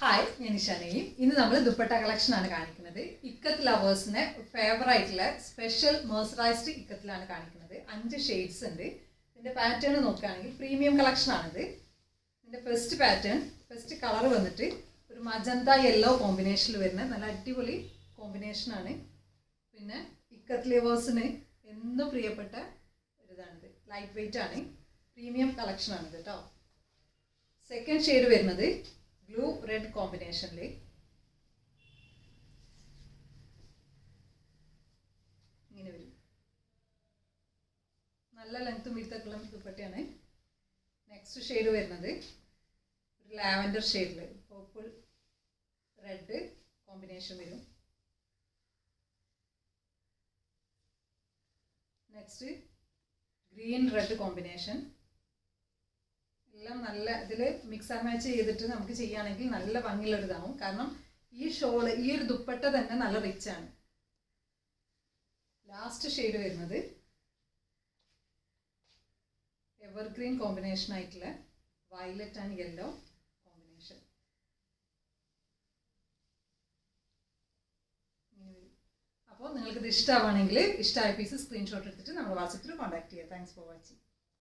Hi, ഞാൻ ഇഷാനയും. ഇന്ന് നമ്മൾ ദുപ്പട്ട കളക്ഷനാണ് കാണിക്കുന്നത്. ഇക്കത്ത് ലവേഴ്സിനെ ഫേവറായിട്ടുള്ള സ്പെഷ്യൽ മേഴ്സറൈസ്ഡ് ഇക്കത്തിലാണ് കാണിക്കുന്നത്. 5 ഷെയ്ഡ്സ് ഉണ്ട്. ഇതിൻ്റെ പാറ്റേൺ നോക്കുകയാണെങ്കിൽ പ്രീമിയം കളക്ഷനാണിത്. ഇതിൻ്റെ ഫസ്റ്റ് കളർ വന്നിട്ട് ഒരു മജന്ത യെല്ലോ കോമ്പിനേഷനിൽ വരുന്ന നല്ല അടിപൊളി കോമ്പിനേഷനാണ്. പിന്നെ ഇക്കത്ത് ലവേഴ്സിന് എന്നും പ്രിയപ്പെട്ട ഒരിതാണിത്. ലൈറ്റ് വെയ്റ്റ് ആണ്, പ്രീമിയം കളക്ഷനാണിത് കേട്ടോ. സെക്കൻഡ് ഷെയ്ഡ് വരുന്നത് ബ്ലൂ റെഡ് കോമ്പിനേഷനിൽ ഇങ്ങനെ വരും. നല്ല ലെങ്ത്തും വിടുത്തൊക്കെയുള്ള ദുപ്പട്ടയാണ്. നെക്സ്റ്റ് ഷെയ്ഡ് വരുന്നത് ഒരു ലാവൻഡർ ഷെയ്ഡിൽ പർപ്പിൾ റെഡ് കോമ്പിനേഷൻ വരും. Next green red combination. എല്ലാം നല്ല ഇതിൽ മിക്സ് ആൻഡ് മാച്ച് ചെയ്തിട്ട് നമുക്ക് ചെയ്യുകയാണെങ്കിൽ നല്ല ഭംഗിയുള്ളൊരിതാവും. കാരണം ഈ ഷോള് ഈ ഒരു ദുപ്പട്ട തന്നെ നല്ല റിച്ച് ആണ്. ലാസ്റ്റ് ഷെയ്ഡ് വരുന്നത് എവർഗ്രീൻ കോമ്പിനേഷൻ ആയിട്ടുള്ള വയലറ്റ് ആൻഡ് യെല്ലോ കോമ്പിനേഷൻ. അപ്പോൾ നിങ്ങൾക്ക് ഇത് ഇഷ്ടമാണെങ്കിൽ ഇഷ്ടമായ പീസ് സ്ക്രീൻഷോട്ട് എടുത്തിട്ട് നമ്മുടെ വാട്സപ്പിൽ കോൺടാക്ട് ചെയ്യുക. Thanks for watching.